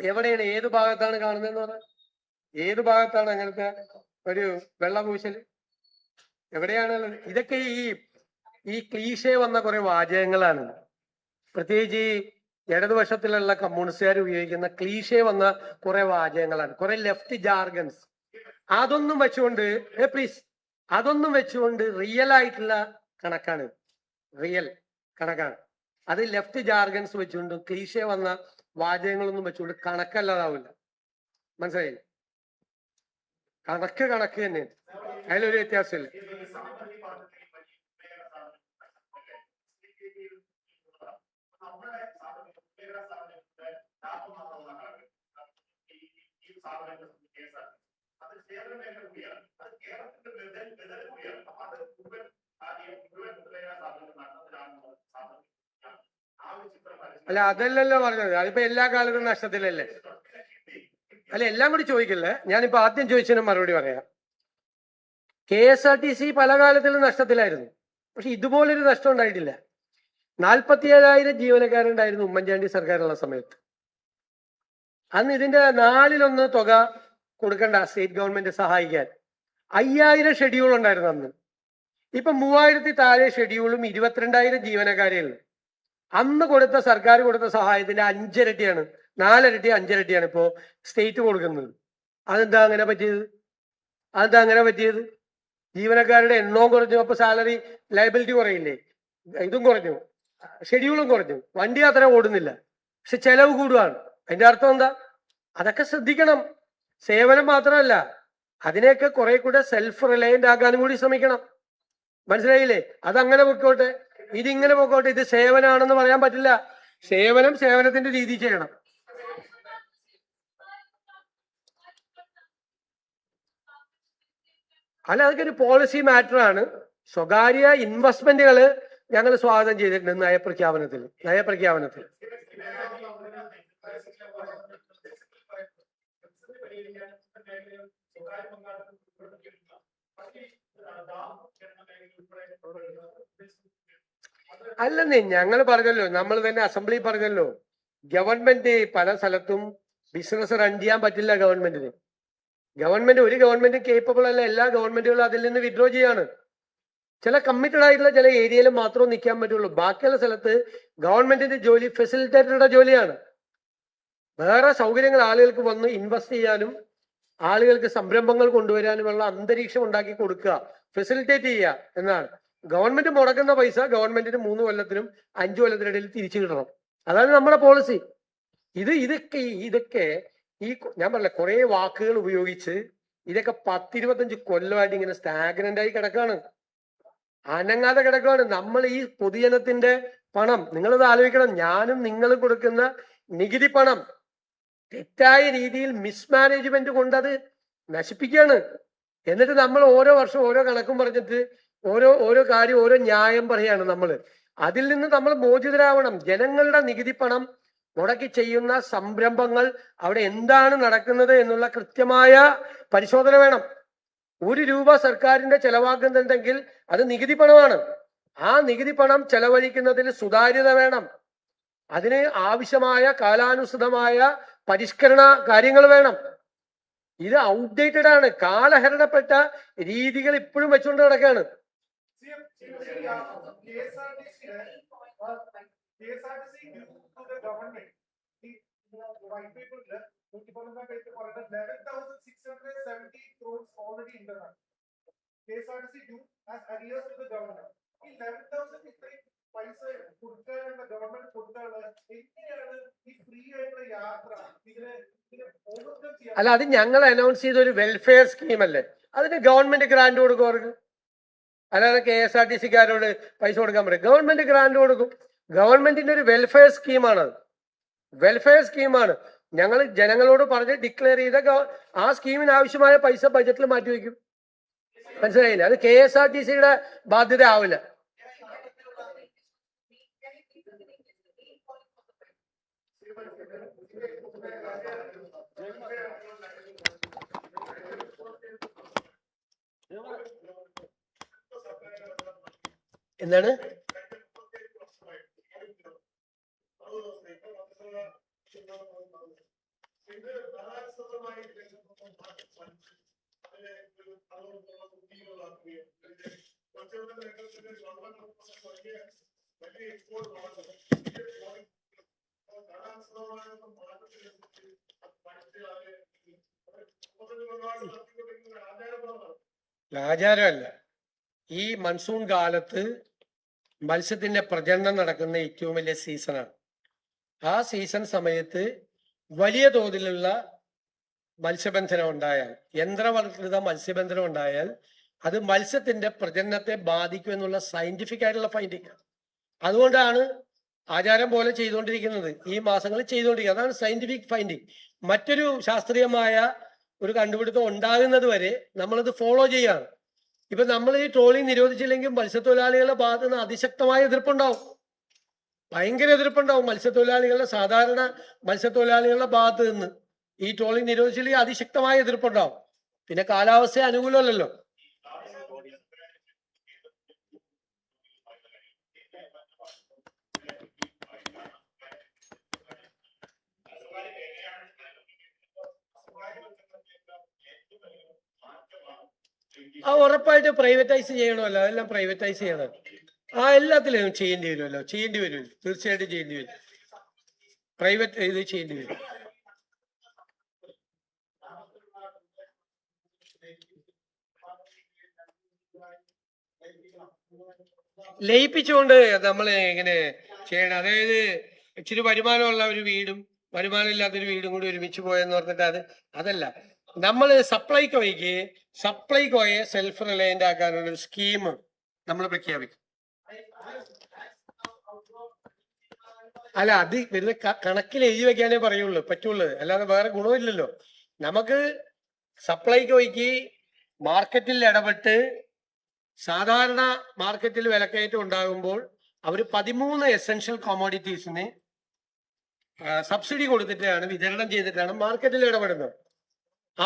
എവിടെയാണ്, ഏത് ഭാഗത്താണ് കാണുന്നതെന്ന് പറഞ്ഞാൽ? ഏത് ഭാഗത്താണ് അങ്ങനത്തെ ഒരു വെള്ളപൂശൽ? എവിടെയാണ്? ഇതൊക്കെ ഈ ക്ലീഷേ വന്ന കുറെ വാചകങ്ങളാണ്. പ്രത്യേകിച്ച് ഈ ഇടതുപക്ഷത്തിലുള്ള കമ്മ്യൂണിസ്റ്റുകാർ ഉപയോഗിക്കുന്ന ക്ലീഷേ വന്ന കുറെ വാചകങ്ങളാണ്, കുറെ ലെഫ്റ്റ് ജാർഗൻസ്. അതൊന്നും വെച്ചുകൊണ്ട് പ്ലീസ്, അതൊന്നും വെച്ചുകൊണ്ട് റിയൽ ആയിട്ടുള്ള കണക്കാണ്, റിയൽ കണക്കാണ്. അത് ലെഫ്റ്റ് ജാർഗൻസ് വെച്ചുകൊണ്ട് ക്ലീശേ വന്ന വാചകങ്ങളൊന്നും വെച്ചുകൊണ്ട് കണക്കല്ലാതാവില്ല. മനസ്സിലായി? കണക്ക് കണക്ക് തന്നെ, അതിലൊരു വ്യത്യാസമില്ല. അല്ല, അതല്ലല്ലോ പറഞ്ഞത്. അതിപ്പോ എല്ലാ കാലത്തും നഷ്ടത്തിലല്ലേ? അല്ല, എല്ലാം കൂടി ചോദിക്കില്ലേ. ഞാനിപ്പോ ആദ്യം ചോദിച്ചതിന് മറുപടി പറയാം. KSRTC പല കാലത്തിലും നഷ്ടത്തിലായിരുന്നു, പക്ഷെ ഇതുപോലൊരു നഷ്ടം ഉണ്ടായിട്ടില്ല. 47,000 ജീവനക്കാരുണ്ടായിരുന്നു ഉമ്മൻചാണ്ടി സർക്കാരുള്ള സമയത്ത്. അന്ന് ഇതിന്റെ 4/1 തുക കൊടുക്കണ്ട സ്റ്റേറ്റ് ഗവൺമെന്റ് സഹായിക്കാൻ. 5,000 ഷെഡ്യൂൾ ഉണ്ടായിരുന്നു അന്ന്. ഇപ്പൊ 3,000 താഴെ ഷെഡ്യൂളും 22,000 ജീവനക്കാരേ ഉള്ളൂ. അന്ന് കൊടുത്ത സർക്കാർ കൊടുത്ത സഹായത്തിന്റെ 5 ഇരട്ടിയാണ്, 4 ഇരട്ടി 5 ഇരട്ടിയാണ് ഇപ്പോ സ്റ്റേറ്റ് കൊടുക്കുന്നത്. അതെന്താ അങ്ങനെ പറ്റിയത്? ജീവനക്കാരുടെ എണ്ണവും കുറഞ്ഞു, അപ്പൊ സാലറി ലയബിലിറ്റി കുറയില്ലേ? ഇതും കുറഞ്ഞു, ഷെഡ്യൂളും കുറഞ്ഞു, വണ്ടി അത്ര ഓടുന്നില്ല, പക്ഷെ ചെലവ് കൂടുകയാണ്. അതിന്റെ അർത്ഥം എന്താ? അതൊക്കെ ശ്രദ്ധിക്കണം. സേവനം മാത്രമല്ല, അതിനെയൊക്കെ കുറെ കൂടെ സെൽഫ് റിലയന്റ് ആക്കാനും കൂടി ശ്രമിക്കണം. മനസ്സിലായില്ലേ? അതങ്ങനെ പൊക്കോട്ടെ, ഇതിങ്ങനെ പൊക്കോട്ടെ. ഇത് സേവനമാണെന്ന് പറയാൻ പറ്റില്ല. സേവനത്തിന്റെ രീതി ചെയ്യണം. അല്ല, അതൊക്കെ ഒരു പോളിസി മാറ്റർ ആണ്. സ്വകാര്യ ഇൻവെസ്റ്റ്മെന്റുകൾ ഞങ്ങൾ സ്വാഗതം ചെയ്തിട്ടുണ്ട് നയപ്രഖ്യാപനത്തിൽ. അല്ലെന്നേ, ഞങ്ങൾ പറഞ്ഞല്ലോ, നമ്മൾ തന്നെ അസംബ്ലി പറഞ്ഞല്ലോ, ഗവൺമെന്റ് പല സ്ഥലത്തും ബിസിനസ് റൺ ചെയ്യാൻ പറ്റില്ല. ഒരു ഗവൺമെന്റ് കേപ്പബിൾ അല്ല. എല്ലാ ഗവൺമെന്റുകളും അതിൽ നിന്ന് വിഡ്രോ ചെയ്യാണ്. ചില കമ്മിറ്റഡ് ആയിട്ടുള്ള ചില ഏരിയയിൽ മാത്രമേ നിൽക്കാൻ പറ്റുള്ളൂ. ബാക്കിയുള്ള സ്ഥലത്ത് ഗവൺമെന്റിന്റെ ജോലി ഫെസിലിറ്റേറ്ററുടെ ജോലിയാണ്. വേറെ സൗകര്യങ്ങൾ ആളുകൾക്ക് വന്ന് ഇൻവെസ്റ്റ് ചെയ്യാനും ആളുകൾക്ക് സംരംഭങ്ങൾ കൊണ്ടുവരാനുമുള്ള അന്തരീക്ഷം ഉണ്ടാക്കി കൊടുക്കുക, ഫെസിലിറ്റേറ്റ് ചെയ്യുക എന്നാണ്. ഗവൺമെന്റ് മുടക്കുന്ന പൈസ ഗവൺമെന്റിന് 3 കൊല്ലത്തിനും 5 കൊല്ലത്തിനിടയിൽ തിരിച്ചു കിട്ടണം. അതാണ് നമ്മുടെ പോളിസി. ഇതൊക്കെ ഈ ഞാൻ പറഞ്ഞ കുറെ വാക്കുകൾ ഉപയോഗിച്ച് ഇതൊക്കെ 10-25 കൊല്ലമായിട്ട് ഇങ്ങനെ സ്റ്റാഗ്നന്റ് ആയി കിടക്കാണ്, അനങ്ങാതെ കിടക്കുകയാണ്. നമ്മൾ ഈ പൊതുജനത്തിന്റെ പണം, നിങ്ങളത് ആലോചിക്കണം, ഞാനും നിങ്ങളും കൊടുക്കുന്ന നികുതി പണം തെറ്റായ രീതിയിൽ മിസ്മാനേജ്മെന്റ് കൊണ്ട് അത് നശിപ്പിക്കുകയാണ്. എന്നിട്ട് നമ്മൾ ഓരോ വർഷം ഓരോ കണക്കും പറഞ്ഞിട്ട് ഓരോ കാര്യം ഓരോ ന്യായം പറയാണ് നമ്മൾ. അതിൽ നിന്ന് നമ്മൾ മോചിതരാവണം. ജനങ്ങളുടെ നികുതി പണം മുടക്കി ചെയ്യുന്ന സംരംഭങ്ങൾ അവിടെ എന്താണ് നടക്കുന്നത് എന്നുള്ള കൃത്യമായ പരിശോധന വേണം. 1 രൂപ സർക്കാരിന്റെ ചെലവാക്കുന്നുണ്ടെങ്കിൽ അത് നികുതി പണമാണ്. ആ നികുതി പണം ചെലവഴിക്കുന്നതിൽ സുതാര്യത വേണം. അതിന് ആവശ്യമായ കാലാനുസൃതമായ പരിഷ്കരണ കാര്യങ്ങൾ വേണം. ഇത് ഔട്ട്ഡേറ്റഡ് ആണ്, കാലഹരണപ്പെട്ട രീതികൾ ഇപ്പോഴും വെച്ചുകൊണ്ട് നടക്കുകയാണ്. അല്ല, അത് ഞങ്ങൾ അനൗൺസ് ചെയ്ത ഒരു വെൽഫെയർ സ്കീം അല്ലേ, അതിന് ഗവൺമെന്റ് ഗ്രാന്റ് കൊടുക്കും അവർക്ക്. അല്ലാതെ KSRTCക്കാരോട് പൈസ കൊടുക്കാൻ പറയും. ഗവൺമെന്റ് ഗ്രാന്റ് കൊടുക്കും. ഗവൺമെന്റിന്റെ ഒരു വെൽഫെയർ സ്കീമാണത്, ഞങ്ങൾ ജനങ്ങളോട് പറഞ്ഞ് ഡിക്ലെയർ ചെയ്ത ആ സ്കീമിന് ആവശ്യമായ പൈസ ബജറ്റിൽ മാറ്റിവെക്കും. മനസ്സിലായില്ല? അത് KSRTCയുടെ ബാധ്യത ആവില്ല. എന്താണ്? ആചാരമല്ല. ഈ മൺസൂൺ കാലത്ത് മത്സ്യത്തിന്റെ പ്രജനനം നടക്കുന്ന ഏറ്റവും വലിയ സീസണാണ്. ആ സീസൺ സമയത്ത് വലിയ തോതിലുള്ള മത്സ്യബന്ധനം ഉണ്ടായാൽ, യന്ത്രവൽകൃത മത്സ്യബന്ധനം ഉണ്ടായാൽ അത് മത്സ്യത്തിന്റെ പ്രജനനത്തെ ബാധിക്കും എന്നുള്ള സയന്റിഫിക് ആയിട്ടുള്ള ഫൈൻഡിങ് ആണ്. അതുകൊണ്ടാണ് ആചാരം പോലെ ചെയ്തുകൊണ്ടിരിക്കുന്നത്, ഈ മാസങ്ങളിൽ ചെയ്തുകൊണ്ടിരിക്കുന്നത്. അതാണ് സയന്റിഫിക് ഫൈൻഡിങ്. മറ്റൊരു ശാസ്ത്രീയമായ ഒരു കണ്ടുപിടുത്തം ഉണ്ടാകുന്നത് വരെ നമ്മളത് ഫോളോ ചെയ്യാണ്. ഇപ്പൊ നമ്മൾ ഈ ട്രോളിംഗ് നിരോധിച്ചില്ലെങ്കിൽ മത്സ്യത്തൊഴിലാളികളുടെ ഭാഗത്ത് നിന്ന് അതിശക്തമായ എതിർപ്പുണ്ടാവും, ഭയങ്കര എതിർപ്പുണ്ടാവും മത്സ്യത്തൊഴിലാളികളുടെ, സാധാരണ മത്സ്യത്തൊഴിലാളികളുടെ ഭാഗത്ത് നിന്ന്. ഈ ട്രോളിംഗ് നിരോധിച്ചില്ലെങ്കിൽ അതിശക്തമായ എതിർപ്പുണ്ടാവും. പിന്നെ കാലാവസ്ഥ അനുകൂലമല്ലല്ലോ. ആ ഉറപ്പായിട്ട് പ്രൈവറ്റൈസ് ചെയ്യണമല്ലോ, അതെല്ലാം പ്രൈവറ്റൈസ് ചെയ്യണം. ആ എല്ലാത്തിലും ചെയ്യേണ്ടി വരുമല്ലോ, തീർച്ചയായിട്ടും ചെയ്യേണ്ടി വരും. പ്രൈവറ്റ് ഇത് ചെയ്യേണ്ടി വരും. ലയിപ്പിച്ചുകൊണ്ട് നമ്മൾ എങ്ങനെ ചെയ്യണം? അതായത് ഇച്ചിരി വരുമാനമുള്ള ഒരു വീടും വരുമാനമില്ലാത്തൊരു വീടും കൂടി ഒരുമിച്ച് പോയെന്ന് പറഞ്ഞിട്ട് അതല്ല. നമ്മൾ സപ്ലൈകോയെ സെൽഫ് റിലയന്റ് ആക്കാനുള്ള ഒരു സ്കീം നമ്മൾ പ്രഖ്യാപിക്കും. അല്ല, അത് വെറുതെ കണക്കിൽ എഴുതി വെക്കാനേ പറ്റുള്ളൂ, അല്ലാതെ വേറെ ഗുണമില്ലല്ലോ. നമുക്ക് സപ്ലൈകോയ്ക്ക് മാർക്കറ്റിൽ ഇടപെട്ട് സാധാരണ മാർക്കറ്റിൽ വിലക്കയറ്റം ഉണ്ടാകുമ്പോൾ അവർ 13 എസെൻഷ്യൽ കോമോഡിറ്റീസിന് സബ്സിഡി കൊടുത്തിട്ടാണ്, വിതരണം ചെയ്തിട്ടാണ് മാർക്കറ്റിൽ ഇടപെടുന്നത്.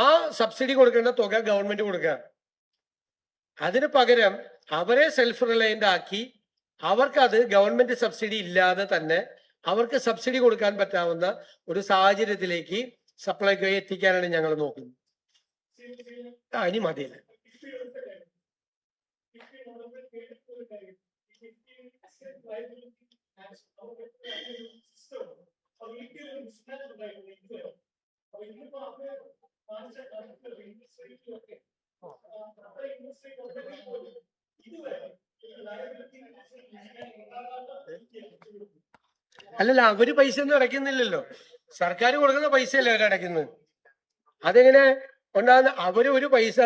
ആ സബ്സിഡി കൊടുക്കേണ്ട തുക ഗവൺമെന്റ് കൊടുക്കുക. അതിന് പകരം അവരെ സെൽഫ് റിലയന്റ് ആക്കി അവർക്കത് ഗവൺമെന്റ് സബ്സിഡി ഇല്ലാതെ തന്നെ അവർക്ക് സബ്സിഡി കൊടുക്കാൻ പറ്റാവുന്ന ഒരു സാഹചര്യത്തിലേക്ക് സപ്ലൈകോയെ എത്തിക്കാനാണ് ഞങ്ങൾ നോക്കുന്നത്. ഇനി മതിയില്ല. അല്ലല്ല, അവര് പൈസ ഒന്നും അടയ്ക്കുന്നില്ലല്ലോ, സർക്കാർ കൊടുക്കുന്ന പൈസയല്ലേ അവരടയ്ക്കുന്നത്. അതെങ്ങനെ ഉണ്ടാകുന്ന? അവര് ഒരു പൈസ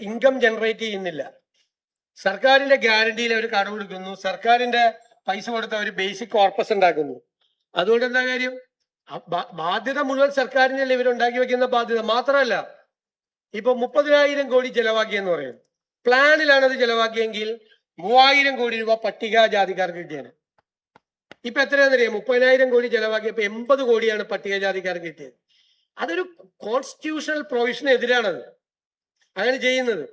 ഇൻകം ജനറേറ്റ് ചെയ്യുന്നില്ല. സർക്കാരിന്റെ ഗ്യാരണ്ടിയിൽ അവർ കടമെടുക്കുന്നു, സർക്കാരിന്റെ പൈസ കൊടുത്ത് അവർ ബേസിക് കോർപ്പസ് ഉണ്ടാക്കുന്നു. അതുകൊണ്ട് എന്താ കാര്യം? ബാധ്യത മുഴുവൻ സർക്കാരിനല്ലേ ഇവരുണ്ടാക്കി വെക്കുന്ന ബാധ്യത. മാത്രമല്ല, ഇപ്പൊ 30,000 കോടി ചെലവാക്കിയെന്ന് പറയും, പ്ലാനിലാണ് അത് ചെലവാക്കിയെങ്കിൽ 3000 കോടി രൂപ പട്ടികജാതിക്കാർക്ക് കിട്ടിയാണ്. ഇപ്പൊ എത്രയാണെന്നറിയാം? 30,000 കോടി ചെലവാക്കിയപ്പോ 80 കോടിയാണ് പട്ടികജാതിക്കാർക്ക് കിട്ടിയത്. അതൊരു കോൺസ്റ്റിറ്റ്യൂഷണൽ പ്രൊവിഷന് എതിരാണത് അങ്ങനെ ചെയ്യുന്നത്.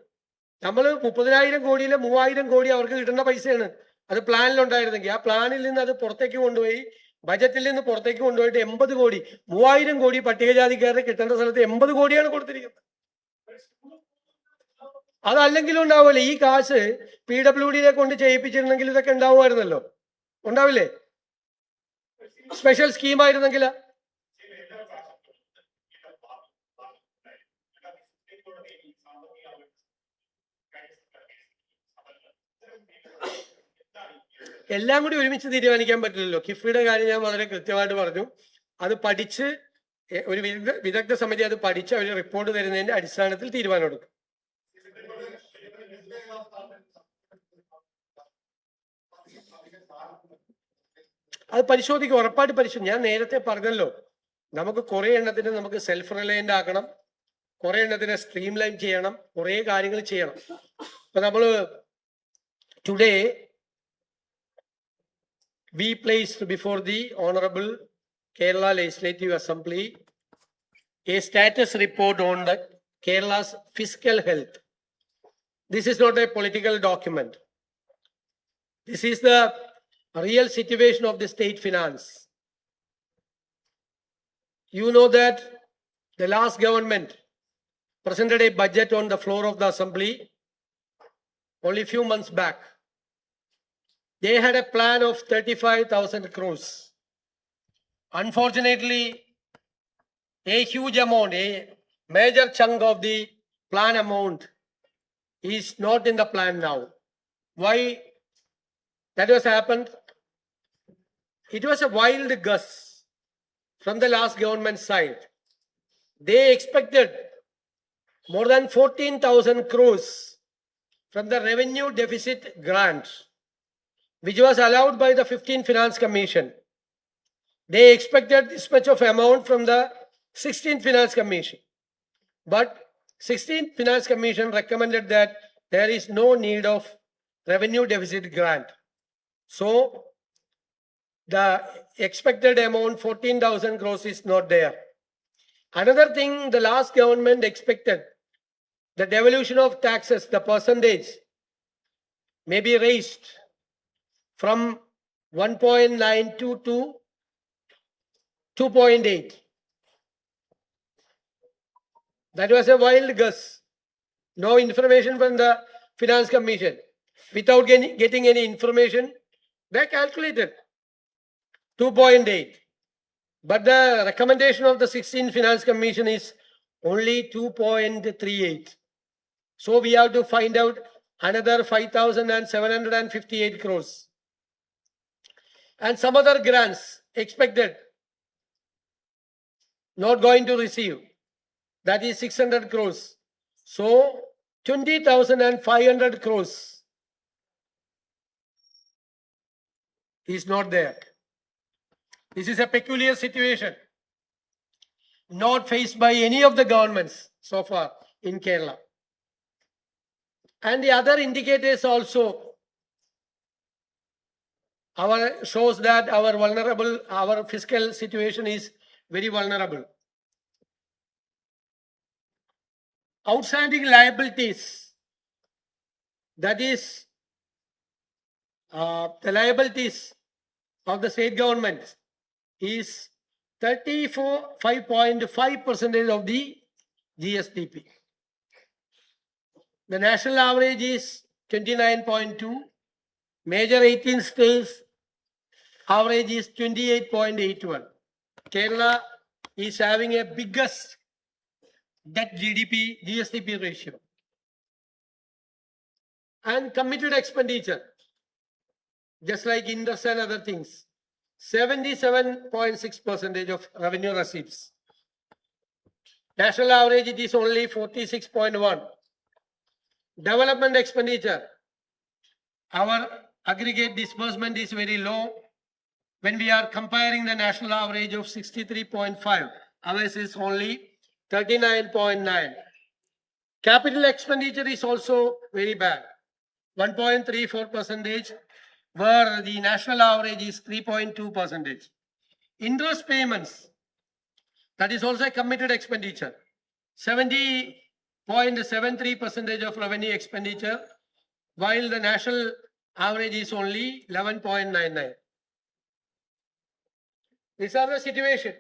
നമ്മൾ 30,000 കോടിയിലെ 3000 കോടി അവർക്ക് കിട്ടുന്ന പൈസയാണ്. അത് പ്ലാനിലുണ്ടായിരുന്നെങ്കിൽ ആ പ്ലാനിൽ നിന്ന് അത് പുറത്തേക്ക് കൊണ്ടുപോയി, ബജറ്റിൽ നിന്ന് പുറത്തേക്ക് കൊണ്ടുപോയിട്ട് 80 കോടി, 3000 കോടി പട്ടികജാതിക്കാരെ കിട്ടേണ്ട സ്ഥലത്ത് 80 കോടിയാണ് കൊടുത്തിരിക്കുന്നത്. അതല്ലെങ്കിലും ഉണ്ടാവില്ലേ, ഈ കാശ് PWDയെ കൊണ്ട് ചെയ്യിപ്പിച്ചിരുന്നെങ്കിൽ ഇതൊക്കെ ഉണ്ടാവുമായിരുന്നല്ലോ, ഉണ്ടാവില്ലേ? സ്പെഷ്യൽ സ്കീമായിരുന്നെങ്കിൽ. എല്ലാം കൂടി ഒരുമിച്ച് തീരുമാനിക്കാൻ പറ്റില്ലല്ലോ. കിഫ്ബിയുടെ കാര്യം ഞാൻ വളരെ കൃത്യമായിട്ട് പറഞ്ഞു. അത് പഠിച്ച് ഒരു വിദഗ്ധ സമിതി അത് പഠിച്ച് അവർ റിപ്പോർട്ട് തരുന്നതിന്റെ അടിസ്ഥാനത്തിൽ തീരുമാനമെടുക്കും. അത് പരിശോധിക്കും, ഉറപ്പായിട്ട് പരിശോധിക്കും. ഞാൻ നേരത്തെ പറഞ്ഞല്ലോ, നമുക്ക് കുറെ എണ്ണത്തിന് നമുക്ക് സെൽഫ് റിലയന്റ് ആക്കണം, കുറെ എണ്ണത്തിനെ സ്ട്രീം ലൈൻ ചെയ്യണം, കുറെ കാര്യങ്ങൾ ചെയ്യണം. ഇപ്പൊ നമ്മള് today we placed before the Honorable Kerala Legislative Assembly a status report on the Kerala's fiscal health. This is not a political document. This is the real situation of the state finance. You know that the last government presented a budget on the floor of the assembly only a few months back. They had a plan of 35,000 crores. Unfortunately, a huge amount, major chunk of the plan amount is not in the plan now. Why that was happened? It was a wild guess from the last government side. They expected more than 14,000 crores from the revenue deficit grant, which was allowed by the 15th Finance Commission. They expected this much of amount from the 16th Finance Commission. But 16th Finance Commission recommended that there is no need of revenue deficit grant. So the expected amount 14,000 crores is not there. Another thing, the last government expected the devolution of taxes, the percentage may be raised from 1.92 to 2.8. That was a wild guess. No information from the Finance Commission. Without getting any information, they calculated 2.8. But the recommendation of the 16th Finance Commission is only 2.38. So we have to find out another 5,758 crores. And some other grants expected, not going to receive. That is 600 crores. So 20,500 crores is not there. This is a peculiar situation, not faced by any of the governments so far in Kerala. And the other indicators also shows that our fiscal situation is very vulnerable. Outstanding liabilities, that is the liabilities of the state government, is 5.5% of the GSDP. The national average is 29.2. Major 18 states average is 28.81. Kerala is having a biggest debt GSDP ratio. And committed expenditure, just like interest and other things, 77.6% of revenue receipts. National average, it is only 46.1. Development expenditure, our aggregate disbursement is very low when we are comparing the national average of 63.5. Ours is only 39.9. Capital expenditure is also very bad, 1.34%, where the national average is 3.2%. Interest payments, that is also a committed expenditure, 70.73% of revenue expenditure, while the national average is only 11.99. These are the situation.